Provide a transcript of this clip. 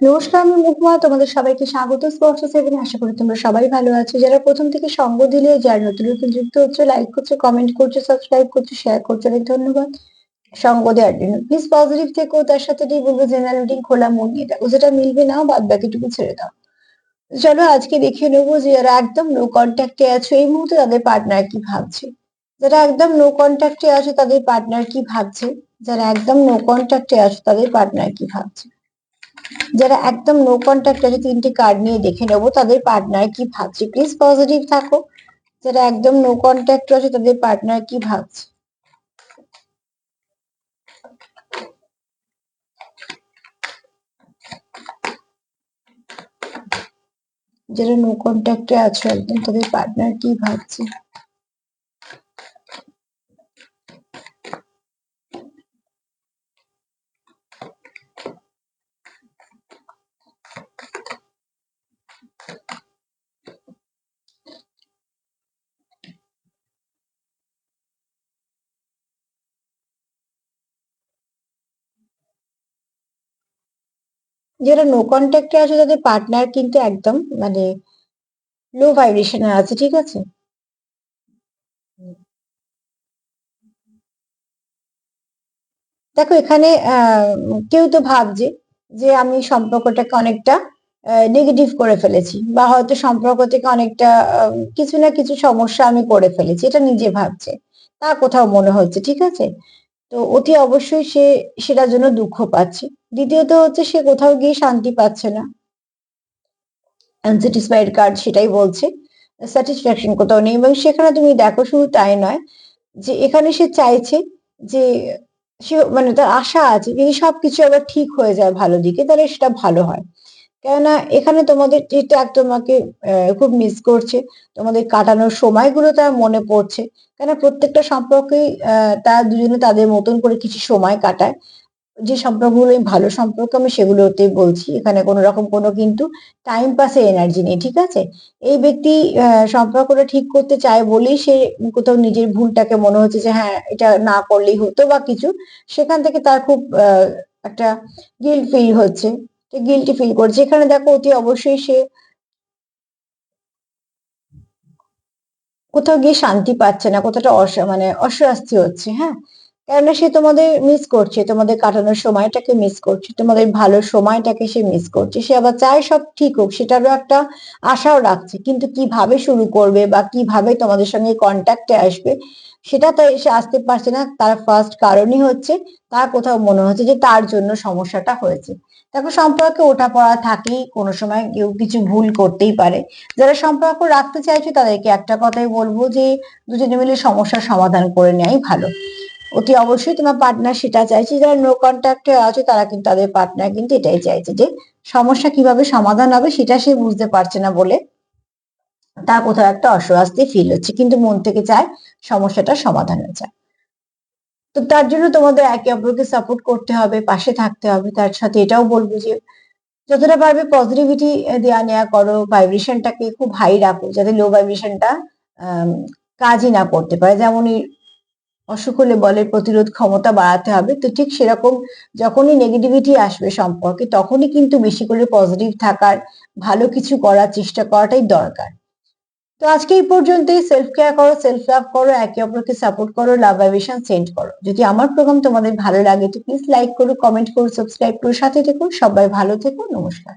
নমস্কার, আমি মহুয়া। তোমাদের সবাইকে স্বাগত স্পর্শ সেভেনে। আশা করি তোমরা সবাই ভালো আছো। যারা প্রথম থেকে সঙ্গ দিলে, যারা নতুন নতুন যুক্ত হচ্ছে, লাইক করছো, কমেন্ট করছো, সাবস্ক্রাইব করছো, শেয়ার করছো, অনেক ধন্যবাদ সঙ্গ দেওয়ার জন্য। প্লিজ পজিটিভ থেকো, তার সাথে বলবো জেনারেল রিডিং খোলা মন নিয়ে দেখো, যেটা মিলবে নাও, বাদ বাকিটুকু ছেড়ে দাও। চলো আজকে দেখিয়ে নেবো যে যারা একদম নো কন্ট্যাক্টে আছো এই মুহূর্তে, তাদের পার্টনার কি ভাবছে। যারা একদম নো কন্ট্যাক্টে আছো তাদের পার্টনার কি ভাবছে। যারা একদম নো কন্ট্যাক্টে আছো তাদের পার্টনার কি ভাবছে। যারা একদম নো কন্ট্যাক্ট আছে, তিনটি কার্ড নিয়ে দেখে নেবো তাদের পার্টনার কি ভাবছে। প্লিজ পজিটিভ থাকো। যারা একদম নো কন্ট্যাক্ট আছে তাদের পার্টনার কি ভাবছে। যারা নো কন্ট্যাক্টে আছো একদম, তাদের পার্টনার কি ভাবছে। যারা নো কন্ট্যাক্টে আছে তাদের পার্টনার কিন্তু একদম মানে লো ভাইব্রেশনে আছে, ঠিক আছে। দেখো এখানে কেউ তো ভাবছে যে আমি সম্পর্কটাকে অনেকটা নেগেটিভ করে ফেলেছি, বা হয়তো সম্পর্ক থেকে অনেকটা কিছু না কিছু সমস্যা আমি করে ফেলেছি, এটা নিজে ভাবছে। তা কোথাও মনে হচ্ছে, ঠিক আছে। তো অতি অবশ্যই সে সেটার জন্য দুঃখ পাচ্ছে। দ্বিতীয়ত হচ্ছে সে কোথাও গিয়ে শান্তি পাচ্ছে না। আনস্যাটিসফাইড কার্ড সেটাই বলছে, স্যাটিসফ্যাকশন কোথাও নেই। এবং সেখানে তুমি দেখো, শুধু তাই নয়, যে এখানে সে চাইছে যে সে মানে তার আশা আছে যদি সবকিছু আবার ঠিক হয়ে যায় ভালো দিকে, তাহলে সেটা ভালো হয়। কেননা এখানে তোমাদের যেটা তোমাকে খুব মিস করছে, তোমাদের কাটানোর সময়গুলো তার মনে পড়ছে। কেন প্রত্যেকটা সম্পর্কেই তারা দুজনে তাদের মতন করে কিছু সময় কাটায়। যে সম্পর্কগুলো ভালো সম্পর্ক, আমি সেগুলোতেই বলছি। এখানে কোনো রকম কোনো কিন্তু টাইম পাসের এনার্জি নেই, ঠিক আছে। এই ব্যক্তি সম্পর্কটা ঠিক করতে চায় বলেই সে কোথাও নিজের ভুলটাকে মনে হচ্ছে যে হ্যাঁ এটা না করলেই হতো বা কিছু, সেখান থেকে তার খুব একটা গিল্ট ফিল হচ্ছে, গিল্টি ফিল করছে। এখানে দেখো অতি অবশ্যই সে কোথাও গিয়ে শান্তি পাচ্ছে না, কোথাটা মানে অস্বস্তি হচ্ছে, হ্যাঁ। কেননা সে তোমাদের মিস করছে, তোমাদের কাটানোর সময়টাকে মিস করছে, তোমাদের ভালো সময়টাকে সে মিস করছে। সে আবার চায় সব ঠিক হোক, সেটারও একটা আশাও রাখছে, কিন্তু কিভাবে শুরু করবে বা কিভাবে তোমাদের সঙ্গে কন্ট্যাক্টে আসবে সেটা তাই সে আসতে পারছে না। তার ফার্স্ট কারণই হচ্ছে তার কোথাও মনে হচ্ছে যে তার জন্য সমস্যাটা হয়েছে। দেখো সম্পর্কে ওঠাপড়া থাকেই, কোনো সময় কেউ কিছু ভুল করতেই পারে। যারা সম্পর্ক রাখতে চাইছে তাদেরকে একটা কথাই বলবো যে দুজনে মিলে সমস্যার সমাধান করে নেওয়াই ভালো। অতি অবশ্যই তোমার পার্টনার সেটা চাইছে। যারা নো কন্ট্যাক্টে আছে তারা কিন্তু, তাদের পার্টনার কিন্তু এটাই চাইছে যে সমস্যা কিভাবে সমাধান হবে সেটা সে বুঝতে পারছে না বলে তার কোথাও একটা অস্বস্তি ফিল হচ্ছে, কিন্তু মন থেকে চায় সমস্যাটা সমাধান হয়ে যায়। তো তার জন্য তোমাদের একে অপরকে সাপোর্ট করতে হবে, পাশে থাকতে হবে। তার সাথে এটাও বলবো যে যতটা পারবে পজিটিভিটি দেওয়া নেওয়া করো, ভাইব্রেশনটাকে খুব হাই রাখো, যাতে লো ভাইব্রেশনটা কাজই না করতে পারে। যেমনই অসুখ হলে বলে প্রতিরোধ ক্ষমতা বাড়াতে হবে, তো ঠিক সেরকম যখনই নেগেটিভিটি আসবে সম্পর্কে, তখনই কিন্তু বেশি করে পজিটিভ থাকার, ভালো কিছু করার চেষ্টা করাটাই দরকার। তো আজকে এই পর্যন্তই। সেলফ কেয়ার করো, সেলফ লাভ করো, একে অপরকে সাপোর্ট করো, লাভ ভাইব্রেশন সেন্ড করো। যদি আমার প্রোগ্রাম তোমাদের ভালো লাগে তো প্লিজ লাইক করো, কমেন্ট করো, সাবস্ক্রাইব করো, সাথে থেকো। সবাই ভালো থেকো। নমস্কার।